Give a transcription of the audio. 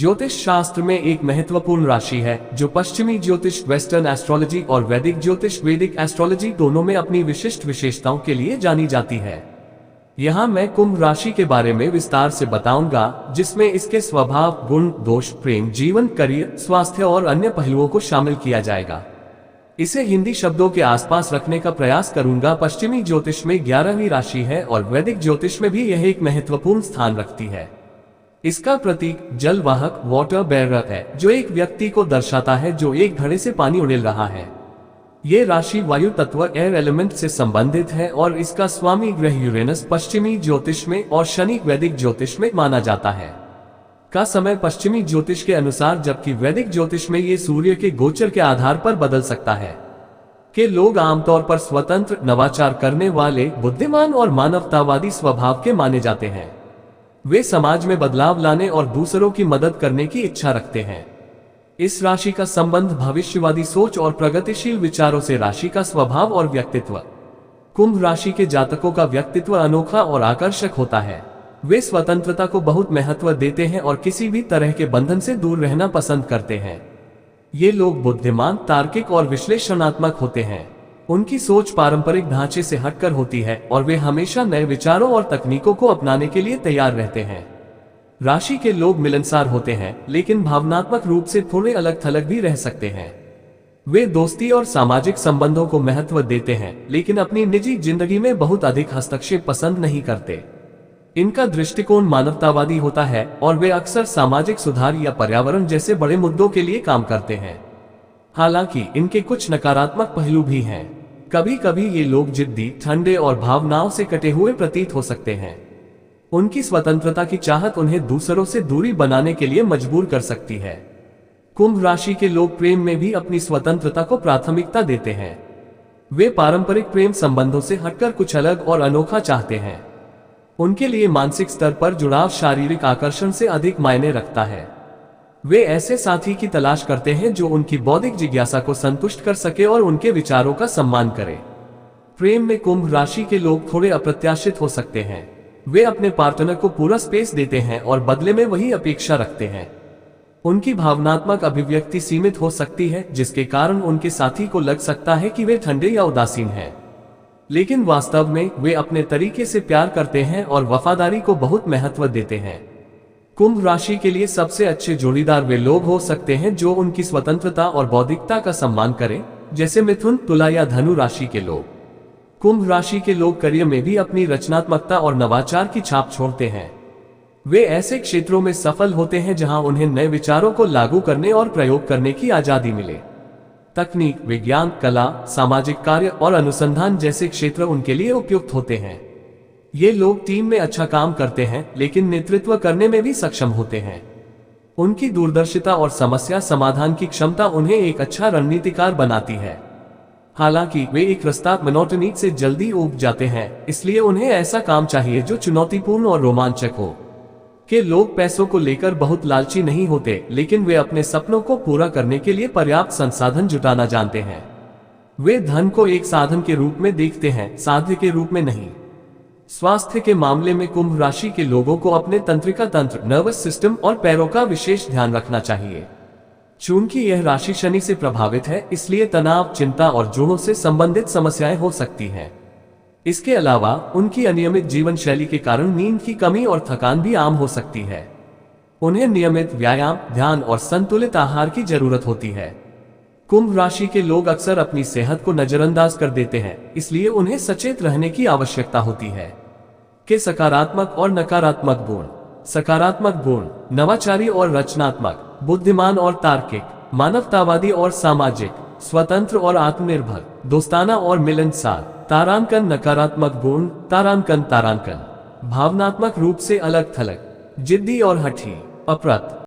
ज्योतिष शास्त्र में एक महत्वपूर्ण राशि है जो पश्चिमी ज्योतिष वेस्टर्न एस्ट्रोलॉजी और वैदिक ज्योतिष वैदिक एस्ट्रोलॉजी दोनों में अपनी विशिष्ट विशेषताओं के लिए जानी जाती है। यहाँ मैं कुंभ राशि के बारे में विस्तार से बताऊंगा, जिसमें इसके स्वभाव, गुण, दोष, प्रेम जीवन, करियर, स्वास्थ्य और अन्य पहलुओं को शामिल किया जाएगा। इसे हिंदी शब्दों के आसपास रखने का प्रयास करूंगा। पश्चिमी ज्योतिष में 11वीं राशि है और वैदिक ज्योतिष में भी यह एक महत्वपूर्ण स्थान रखती है। इसका प्रतीक जलवाहक वाटर बेरर है, जो एक व्यक्ति को दर्शाता है जो एक घड़े से पानी उड़ेल रहा है। ये राशि वायु तत्व एयर एलिमेंट से संबंधित है और इसका स्वामी ग्रह यूरेनस पश्चिमी ज्योतिष में और शनि वैदिक ज्योतिष में माना जाता है। का समय पश्चिमी ज्योतिष के अनुसार, जबकि वैदिक ज्योतिष में ये सूर्य के गोचर के आधार पर बदल सकता है। के लोग आमतौर पर स्वतंत्र, नवाचार करने वाले, बुद्धिमान और मानवतावादी स्वभाव के माने जाते हैं। वे समाज में बदलाव लाने और दूसरों की मदद करने की इच्छा रखते हैं। इस राशि का संबंध भविष्यवादी सोच और प्रगतिशील विचारों से। राशि का स्वभाव और व्यक्तित्व। कुंभ राशि के जातकों का व्यक्तित्व अनोखा और आकर्षक होता है। वे स्वतंत्रता को बहुत महत्व देते हैं और किसी भी तरह के बंधन से दूर रहना पसंद करते हैं। ये लोग बुद्धिमान, तार्किक और विश्लेषणात्मक होते हैं। उनकी सोच पारंपरिक ढांचे से हटकर होती है और वे हमेशा नए विचारों और तकनीकों को अपनाने के लिए तैयार रहते हैं। राशि के लोग मिलनसार होते हैं, लेकिन भावनात्मक रूप से थोड़े अलग थलग भी रह सकते हैं। वे दोस्ती और सामाजिक संबंधों को महत्व देते हैं, लेकिन अपनी निजी जिंदगी में बहुत अधिक हस्तक्षेप पसंद नहीं करते। इनका दृष्टिकोण मानवतावादी होता है और वे अक्सर सामाजिक सुधार या पर्यावरण जैसे बड़े मुद्दों के लिए काम करते हैं। हालांकि इनके कुछ नकारात्मक पहलू भी हैं। कभी कभी ये लोग जिद्दी, ठंडे और भावनाओं से कटे हुए प्रतीत हो सकते हैं। उनकी स्वतंत्रता की चाहत उन्हें दूसरों से दूरी बनाने के लिए मजबूर कर सकती है। कुंभ राशि के लोग प्रेम में भी अपनी स्वतंत्रता को प्राथमिकता देते हैं। वे पारंपरिक प्रेम संबंधों से हटकर कुछ अलग और अनोखा चाहते हैं। उनके लिए मानसिक स्तर पर जुड़ाव शारीरिक आकर्षण से अधिक मायने रखता है। वे ऐसे साथी की तलाश करते हैं जो उनकी बौद्धिक जिज्ञासा को संतुष्ट कर सके और उनके विचारों का सम्मान करे। प्रेम में कुंभ राशि के लोग थोड़े अप्रत्याशित हो सकते हैं। वे अपने पार्टनर को पूरा स्पेस देते हैं और बदले में वही अपेक्षा रखते हैं। उनकी भावनात्मक अभिव्यक्ति सीमित हो सकती है, जिसके कारण उनके साथी को लग सकता है कि वे ठंडे या उदासीन हैं। लेकिन वास्तव में वे अपने तरीके से प्यार करते हैं और वफादारी को बहुत महत्व देते हैं। कुंभ राशि के लिए सबसे अच्छे जोड़ीदार वे लोग हो सकते हैं जो उनकी स्वतंत्रता और बौद्धिकता का सम्मान करें, जैसे मिथुन, तुला या धनु राशि के लोग। कुंभ राशि के लोग करियर में भी अपनी रचनात्मकता और नवाचार की छाप छोड़ते हैं। वे ऐसे क्षेत्रों में सफल होते हैं जहां उन्हें नए विचारों को लागू करने और प्रयोग करने की आजादी मिले। तकनीक, विज्ञान, कला, सामाजिक कार्य और अनुसंधान जैसे क्षेत्र उनके लिए उपयुक्त होते हैं। ये लोग टीम में अच्छा काम करते हैं, लेकिन नेतृत्व करने में भी सक्षम होते हैं। उनकी दूरदर्शिता और समस्या समाधान की क्षमता उन्हें एक अच्छा रणनीतिकार बनाती है। हालांकि वे एक रास्ता मोनोटनी से जल्दी ऊब जाते हैं, इसलिए उन्हें ऐसा काम चाहिए जो चुनौतीपूर्ण और रोमांचक हो। के लोग पैसों को लेकर बहुत लालची नहीं होते, लेकिन वे अपने सपनों को पूरा करने के लिए पर्याप्त संसाधन जुटाना जानते हैं। वे धन को एक साधन के रूप में देखते हैं, साध्य के रूप में नहीं। स्वास्थ्य के मामले में कुंभ राशि के लोगों को अपने तंत्रिका तंत्र, नर्वस सिस्टम और पैरों का विशेष ध्यान रखना चाहिए। चूंकि यह राशि शनि से प्रभावित है, इसलिए तनाव, चिंता और जोड़ों से संबंधित समस्याएं हो सकती हैं। इसके अलावा उनकी अनियमित जीवन शैली के कारण नींद की कमी और थकान भी आम हो सकती है। उन्हें नियमित व्यायाम, ध्यान और संतुलित आहार की जरूरत होती है। कुंभ राशि के लोग अक्सर अपनी सेहत को नजरअंदाज कर देते हैं, इसलिए उन्हें सचेत रहने की आवश्यकता होती है। के सकारात्मक और नकारात्मक गुण। सकारात्मक गुण: नवाचारी और रचनात्मक, बुद्धिमान और तार्किक, मानवतावादी और सामाजिक, स्वतंत्र और आत्मनिर्भर, दोस्ताना और मिलनसार। तारांकन: नकारात्मक गुण, तारांकन, भावनात्मक रूप से अलग थलग, जिद्दी और हठी, अपरत।